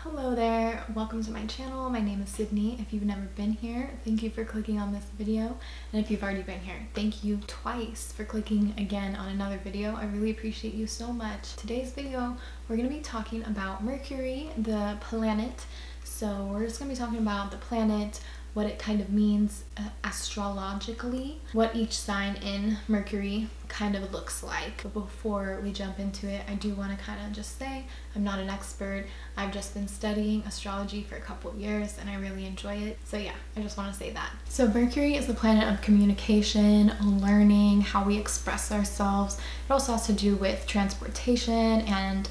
Hello there, welcome to my channel. My name is Sydney. If you've never been here, thank you for clicking on this video. And if you've already been here, thank you twice for clicking again on another video. I really appreciate you so much. Today's video, we're going to be talking about Mercury, the planet. So we're just going to be talking about the planet, what it kind of means astrologically, what each sign in Mercury kind of looks like. But before we jump into it, I do want to kind of just say I'm not an expert. I've just been studying astrology for a couple of years and I really enjoy it. So yeah, I just want to say that. So Mercury is the planet of communication, learning, how we express ourselves. It also has to do with transportation and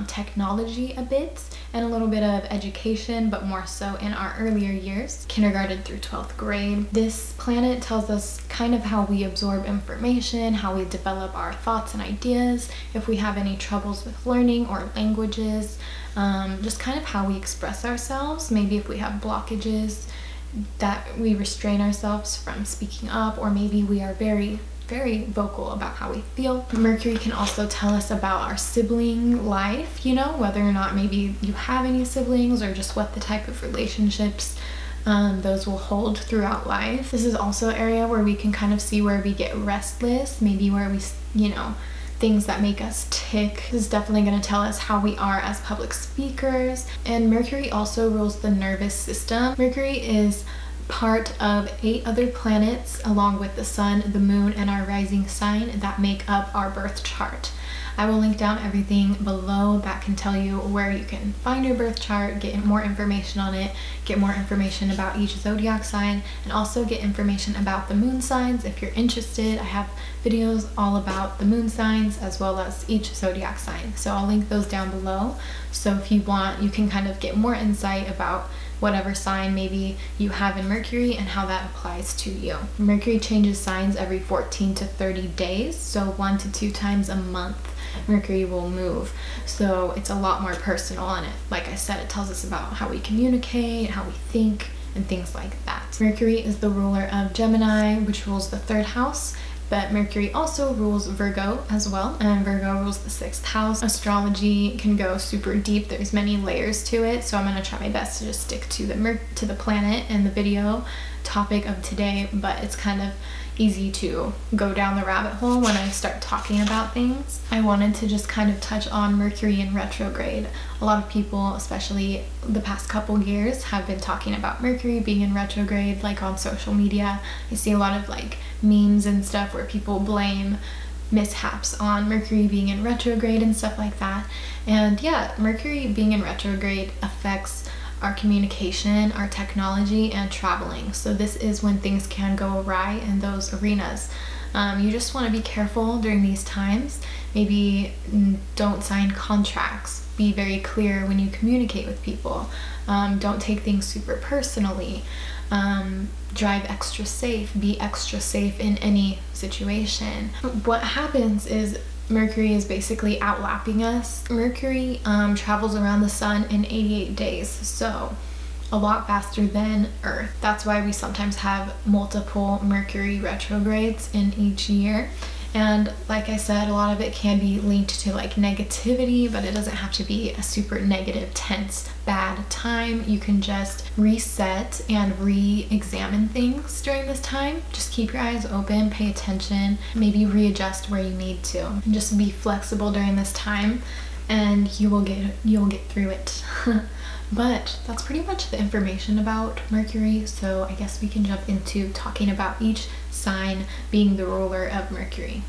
technology a bit, and a little bit of education, but more so in our earlier years, kindergarten through 12th grade. This planet tells us kind of how we absorb information, how we develop our thoughts and ideas, if we have any troubles with learning or languages, just kind of how we express ourselves, maybe if we have blockages that we restrain ourselves from speaking up, or maybe we are very vocal about how we feel. Mercury can also tell us about our sibling life, you know, whether or not maybe you have any siblings or just what the type of relationships those will hold throughout life. This is also an area where we can kind of see where we get restless, maybe where we, you know, things that make us tick. This is definitely going to tell us how we are as public speakers. And Mercury also rules the nervous system. Mercury is part of 8 other planets along with the sun, the moon, and our rising sign that make up our birth chart. I will link down everything below that can tell you where you can find your birth chart, get more information on it, get more information about each zodiac sign, and also get information about the moon signs if you're interested. I have videos all about the moon signs as well as each zodiac sign. So I'll link those down below. So if you want, you can kind of get more insight about whatever sign maybe you have in Mercury and how that applies to you. Mercury changes signs every 14 to 30 days, so 1 to 2 times a month Mercury will move. So it's a lot more personal, and like I said, it tells us about how we communicate, how we think, and things like that. Mercury is the ruler of Gemini, which rules the 3rd house. But Mercury also rules Virgo as well, and Virgo rules the 6th house. Astrology can go super deep. There's many layers to it, so I'm going to try my best to just stick to the planet and the video topic of today, but it's kind of easy to go down the rabbit hole when I start talking about things. I wanted to just kind of touch on Mercury in retrograde. A lot of people, especially the past couple years, have been talking about Mercury being in retrograde, like on social media. I see a lot of like memes and stuff where people blame mishaps on Mercury being in retrograde and stuff like that. And yeah, Mercury being in retrograde affects our communication, our technology, and traveling. So this is when things can go awry in those arenas. You just want to be careful during these times. Maybe don't sign contracts. Be very clear when you communicate with people. Don't take things super personally. Drive extra safe. Be extra safe in any situation. What happens is Mercury is basically outlapping us. Mercury travels around the sun in 88 days, so a lot faster than Earth. That's why we sometimes have multiple Mercury retrogrades in each year. And like I said, a lot of it can be linked to like negativity, but it doesn't have to be a super negative, tense, bad time. You can just reset and re-examine things during this time. Just keep your eyes open, pay attention, maybe readjust where you need to. And just be flexible during this time and you'll get through it. But that's pretty much the information about Mercury, so I guess we can jump into talking about each sign being the ruler of Mercury,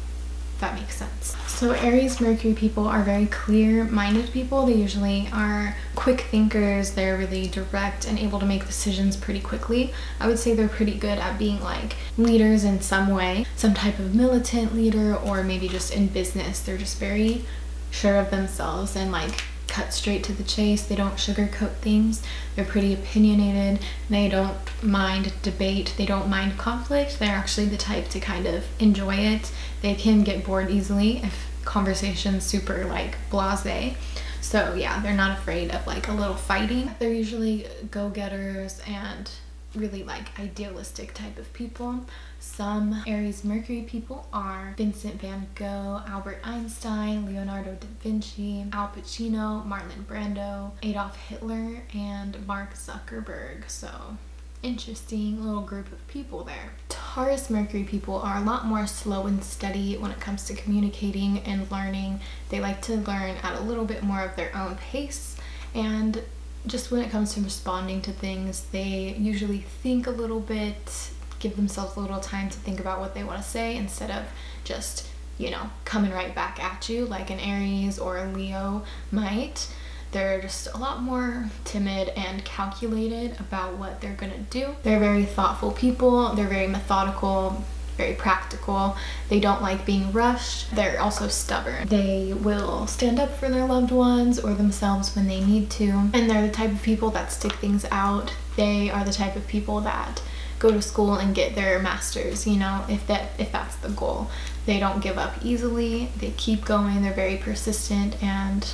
if that makes sense. So Aries Mercury people are very clear-minded people. They usually are quick thinkers. They're really direct and able to make decisions pretty quickly. I would say they're pretty good at being like leaders in some way, some type of militant leader, or maybe just in business. They're just very sure of themselves and like cut straight to the chase. They don't sugarcoat things. They're pretty opinionated. They don't mind debate. They don't mind conflict. They're actually the type to kind of enjoy it. They can get bored easily if conversation's super like blasé. So yeah, they're not afraid of like a little fighting. They're usually go-getters and really like idealistic type of people. Some Aries Mercury people are Vincent van Gogh, Albert Einstein, Leonardo da Vinci, Al Pacino, Marlon Brando, Adolf Hitler, and Mark Zuckerberg. So interesting little group of people there. Taurus Mercury people are a lot more slow and steady when it comes to communicating and learning. They like to learn at a little bit more of their own pace, and just when it comes to responding to things, they usually think a little bit, give themselves a little time to think about what they want to say instead of just, you know, coming right back at you like an Aries or a Leo might. They're just a lot more timid and calculated about what they're gonna do. They're very thoughtful people. They're very methodical, very practical. They don't like being rushed. They're also stubborn. They will stand up for their loved ones or themselves when they need to. And they're the type of people that stick things out. They are the type of people that go to school and get their masters, you know, if that's the goal. They don't give up easily. They keep going. They're very persistent, and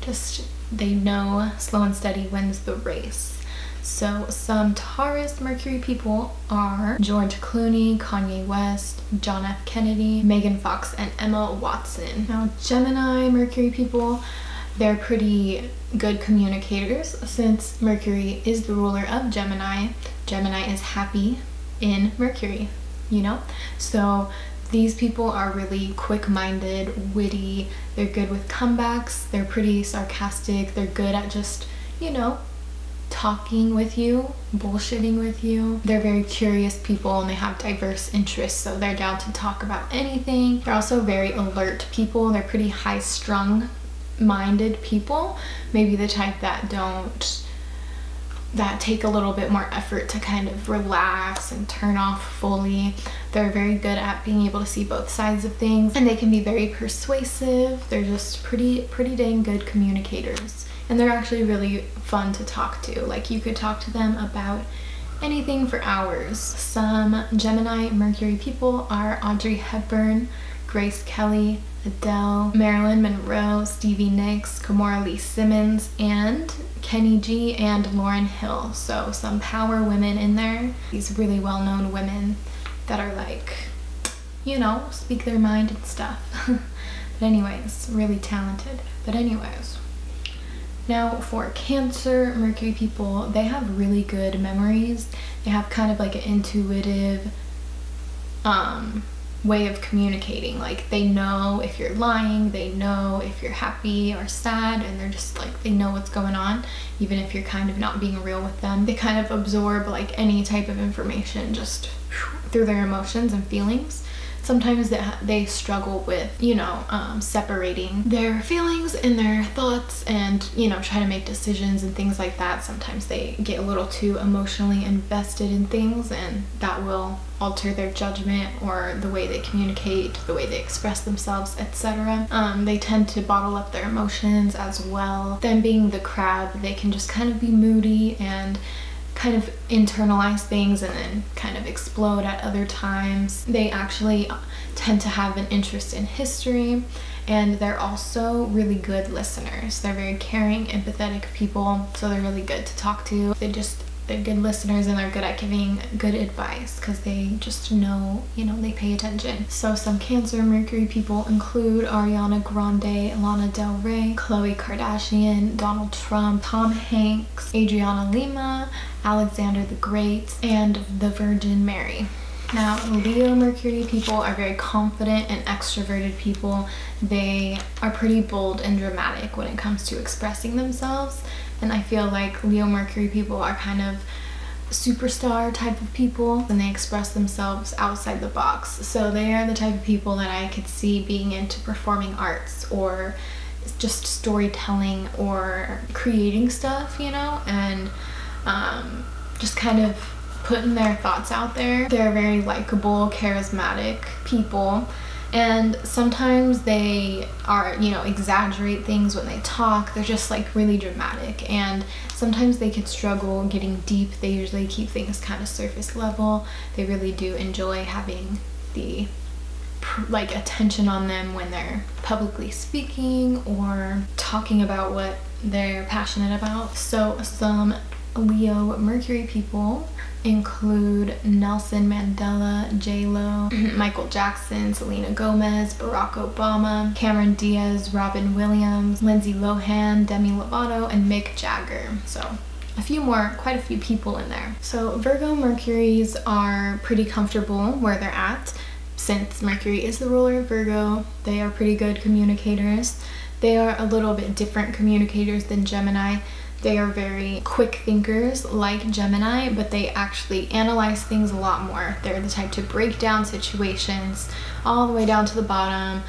just they know slow and steady wins the race. So some Taurus Mercury people are George Clooney, Kanye West, John F. Kennedy, Megan Fox, and Emma Watson. Now Gemini Mercury people, they're pretty good communicators. Since Mercury is the ruler of Gemini, Gemini is happy in Mercury, you know? So these people are really quick-minded, witty, they're good with comebacks, they're pretty sarcastic, they're good at just, you know, talking with you, bullshitting with you. They're very curious people and they have diverse interests, so they're down to talk about anything. They're also very alert people. They're pretty high-strung minded people, maybe the type that take a little bit more effort to kind of relax and turn off fully. They're very good at being able to see both sides of things, and they can be very persuasive. They're just pretty dang good communicators, and they're actually really fun to talk to. Like, you could talk to them about anything for hours. Some Gemini Mercury people are Audrey Hepburn, Grace Kelly, Adele, Marilyn Monroe, Stevie Nicks, Kimora Lee Simmons, and Kenny G and Lauryn Hill. So some power women in there. These really well-known women that are like, you know, speak their mind and stuff. But anyways, really talented. But anyways, now for Cancer Mercury people, they have really good memories. They have kind of like an intuitive way of communicating. Like, they know if you're lying, they know if you're happy or sad, and they're just like, they know what's going on even if you're kind of not being real with them. They kind of absorb like any type of information just through their emotions and feelings. Sometimes they struggle with, you know, separating their feelings and their thoughts and, you know, try to make decisions and things like that. Sometimes they get a little too emotionally invested in things, and that will alter their judgment or the way they communicate, the way they express themselves, etc. They tend to bottle up their emotions as well. Them being the crab, they can just kind of be moody and kind of internalize things and then kind of explode at other times. They actually tend to have an interest in history, and they're also really good listeners. They're very caring, empathetic people, so they're really good to talk to. They're good listeners, and they're good at giving good advice because they just know, you know, they pay attention. So some Cancer Mercury people include Ariana Grande, Lana Del Rey, Khloe Kardashian, Donald Trump, Tom Hanks, Adriana Lima, Alexander the Great, and the Virgin Mary. Now, Leo Mercury people are very confident and extroverted people. They are pretty bold and dramatic when it comes to expressing themselves, and I feel like Leo Mercury people are kind of superstar type of people, and they express themselves outside the box. So they are the type of people that I could see being into performing arts or just storytelling or creating stuff, you know, and just kind of putting their thoughts out there. They're very likable, charismatic people, and sometimes they are, you know, exaggerate things when they talk. They're just like really dramatic, and sometimes they could struggle getting deep. They usually keep things kind of surface level. They really do enjoy having the like attention on them when they're publicly speaking or talking about what they're passionate about. So some Leo Mercury people include Nelson Mandela, J-Lo, Michael Jackson, Selena Gomez, Barack Obama, Cameron Diaz, Robin Williams, Lindsay Lohan, Demi Lovato, and Mick Jagger. So quite a few people in there. So Virgo Mercuries are pretty comfortable where they're at. Since Mercury is the ruler of Virgo, they are pretty good communicators. They are a little bit different communicators than Gemini. They are very quick thinkers like Gemini, but they actually analyze things a lot more. They're the type to break down situations all the way down to the bottom.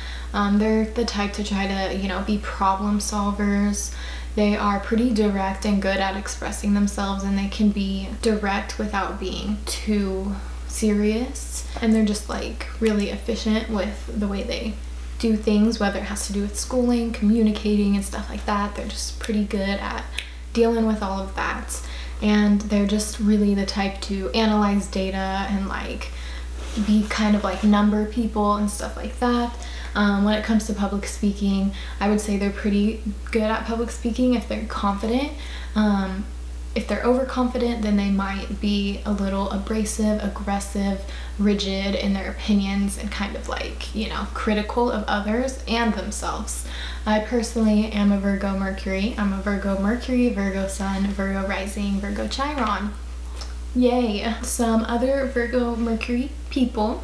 They're the type to try to, you know, be problem solvers. They are pretty direct and good at expressing themselves, and they can be direct without being too serious. And they're just like really efficient with the way they do things, whether it has to do with schooling, communicating, and stuff like that. They're just pretty good at dealing with all of that. And they're just really the type to analyze data and like be kind of like number people and stuff like that. When it comes to public speaking, I would say they're pretty good at public speaking if they're confident. If they're overconfident, then they might be a little abrasive, aggressive, rigid in their opinions, and kind of like, you know, critical of others and themselves. I personally am a Virgo Mercury. I'm a Virgo Mercury, Virgo Sun, Virgo Rising, Virgo Chiron. Yay! Some other Virgo Mercury people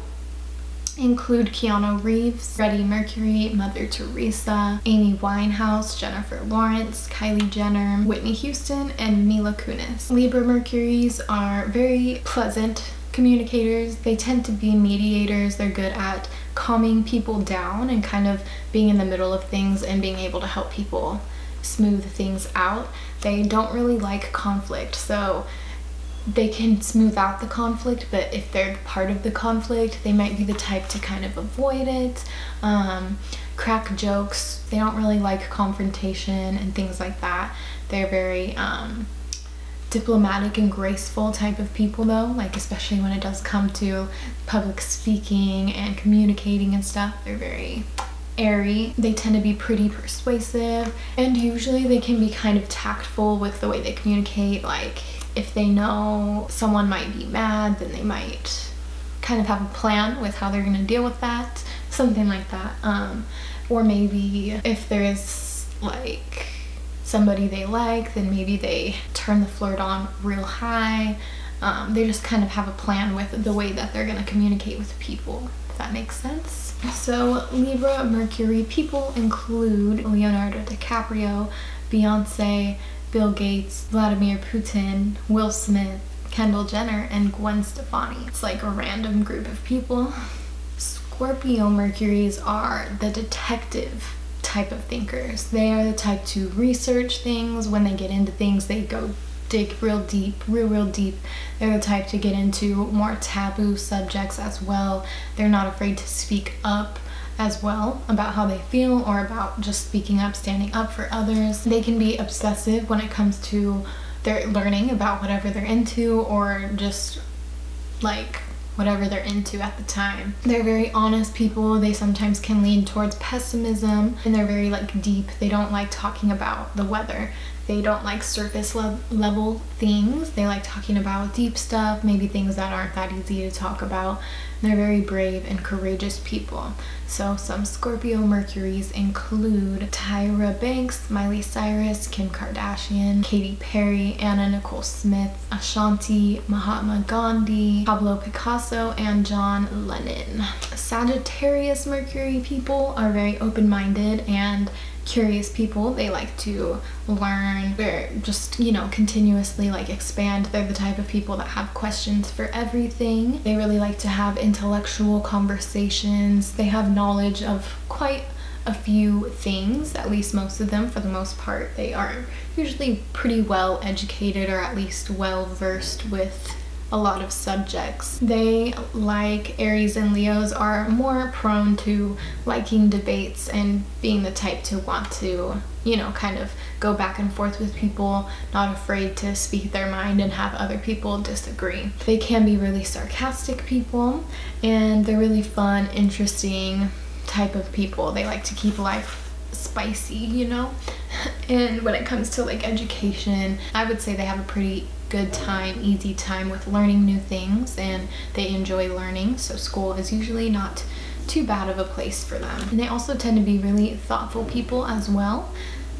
include Keanu Reeves, Freddie Mercury, Mother Teresa, Amy Winehouse, Jennifer Lawrence, Kylie Jenner, Whitney Houston, and Mila Kunis. Libra Mercuries are very pleasant communicators. They tend to be mediators. They're good at calming people down and kind of being in the middle of things and being able to help people smooth things out. They don't really like conflict, so they can smooth out the conflict, but if they're part of the conflict, they might be the type to kind of avoid it, crack jokes. They don't really like confrontation and things like that. They're very diplomatic and graceful type of people though, like especially when it does come to public speaking and communicating and stuff. They're very airy. They tend to be pretty persuasive, and usually they can be kind of tactful with the way they communicate. Like if they know someone might be mad, then they might kind of have a plan with how they're going to deal with that, something like that. Or maybe if there is like somebody they like, then maybe they turn the flirt on real high. They just kind of have a plan with the way that they're going to communicate with people, if that makes sense. So Libra Mercury people include Leonardo DiCaprio, Beyonce, Bill Gates, Vladimir Putin, Will Smith, Kendall Jenner, and Gwen Stefani. It's like a random group of people. Scorpio Mercuries are the detective type of thinkers. They are the type to research things. When they get into things, they go dig real deep. They're the type to get into more taboo subjects as well. They're not afraid to speak up as well about how they feel, or about just speaking up, standing up for others. They can be obsessive when it comes to their learning about whatever they're into, or just like whatever they're into at the time. They're very honest people. They sometimes can lean towards pessimism, and they're very like deep. They don't like talking about the weather. They don't like surface level things. They like talking about deep stuff, maybe things that aren't that easy to talk about. They're very brave and courageous people. So some Scorpio Mercuries include Tyra Banks, Miley Cyrus, Kim Kardashian, Katy Perry, Anna Nicole Smith, Ashanti, Mahatma Gandhi, Pablo Picasso, and John Lennon. Sagittarius Mercury people are very open-minded and curious people. They like to learn. They're just, you know, continuously like expand. They're the type of people that have questions for everything. They really like to have intellectual conversations. They have knowledge of quite a few things, at least most of them. For the most part, they are usually pretty well educated, or at least well versed with a lot of subjects. They, like Aries and Leos, are more prone to liking debates and being the type to want to, you know, kind of go back and forth with people, not afraid to speak their mind and have other people disagree. They can be really sarcastic people, and they're really fun, interesting type of people. They like to keep life spicy, you know? And when it comes to like education, I would say they have a pretty good time, easy time with learning new things, and they enjoy learning, so school is usually not too bad of a place for them. And they also tend to be really thoughtful people as well.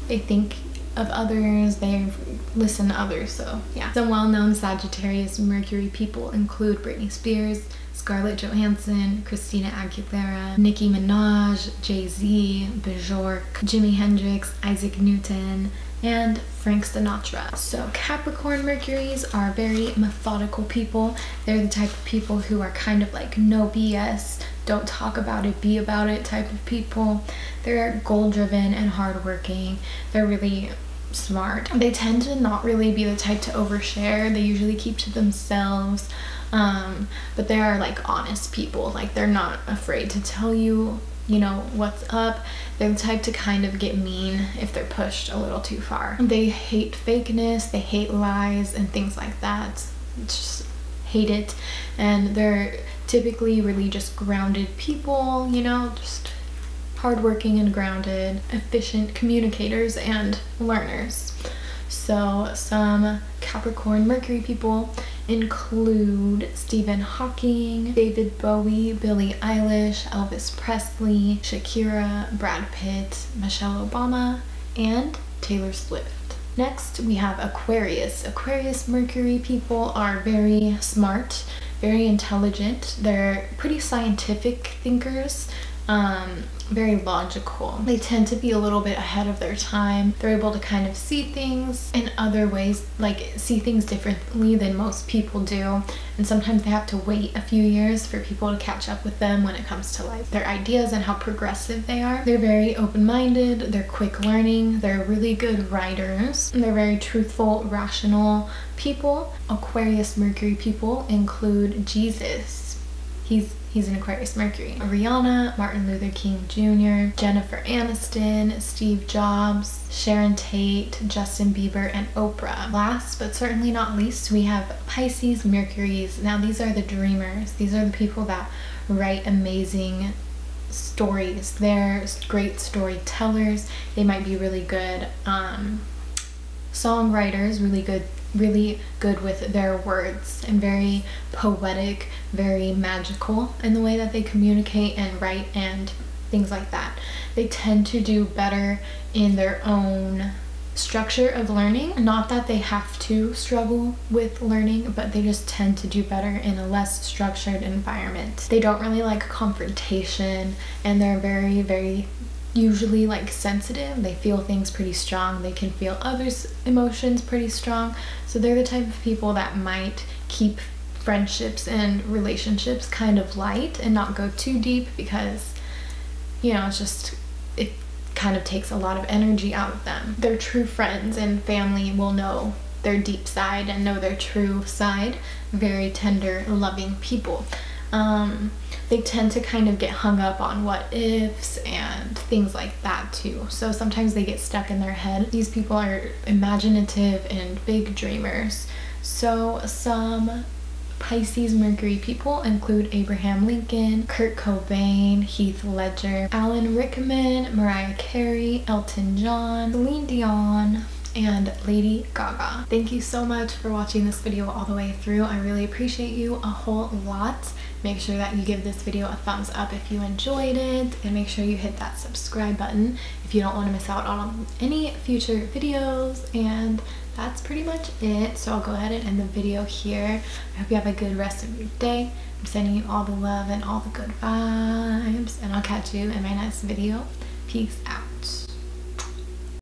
They think of others, they listen to others, so yeah. Some well-known Sagittarius Mercury people include Britney Spears, Scarlett Johansson, Christina Aguilera, Nicki Minaj, Jay-Z, Bjork, Jimi Hendrix, Isaac Newton, and Frank Sinatra. So Capricorn Mercuries are very methodical people. They're the type of people who are kind of like no BS, don't talk about it, be about it type of people. They're goal-driven and hardworking. They're really smart. They tend to not really be the type to overshare. They usually keep to themselves. But they are like honest people. Like they're not afraid to tell you, you know, what's up. They're the type to kind of get mean if they're pushed a little too far. They hate fakeness, they hate lies and things like that. Just hate it. And they're typically really just grounded people, you know, just hardworking and grounded, efficient communicators and learners. So some Capricorn Mercury people include Stephen Hawking, David Bowie, Billie Eilish, Elvis Presley, Shakira, Brad Pitt, Michelle Obama, and Taylor Swift. Next, we have Aquarius. Aquarius Mercury people are very smart, very intelligent. They're pretty scientific thinkers. Very logical. They tend to be a little bit ahead of their time. They're able to kind of see things in other ways, like see things differently than most people do. And sometimes they have to wait a few years for people to catch up with them when it comes to like their ideas and how progressive they are. They're very open-minded, they're quick learning, they're really good writers, and they're very truthful, rational people. Aquarius Mercury people include Jesus. He's an Aquarius Mercury. Rihanna, Martin Luther King Jr., Jennifer Aniston, Steve Jobs, Sharon Tate, Justin Bieber, and Oprah. Last but certainly not least, we have Pisces Mercuries. Now these are the dreamers. These are the people that write amazing stories. They're great storytellers. They might be really good songwriters, really good with their words, and very poetic, very magical in the way that they communicate and write and things like that. They tend to do better in their own structure of learning. Not that they have to struggle with learning, but they just tend to do better in a less structured environment. They don't really like confrontation, and they're very usually like sensitive. They feel things pretty strong. They can feel others' emotions pretty strong. So they're the type of people that might keep friendships and relationships kind of light and not go too deep, because, you know, it kind of takes a lot of energy out of them. Their true friends and family will know their deep side and know their true side. Very tender, loving people. They tend to kind of get hung up on what ifs and things like that too. So sometimes they get stuck in their head. These people are imaginative and big dreamers. So some Pisces Mercury people include Abraham Lincoln, Kurt Cobain, Heath Ledger, Alan Rickman, Mariah Carey, Elton John, Celine Dion, and Lady Gaga. Thank you so much for watching this video all the way through. I really appreciate you a whole lot. Make sure that you give this video a thumbs up if you enjoyed it, and make sure you hit that subscribe button if you don't want to miss out on any future videos. And that's pretty much it. So I'll go ahead and end the video here. I hope you have a good rest of your day. I'm sending you all the love and all the good vibes, and I'll catch you in my next video. Peace out.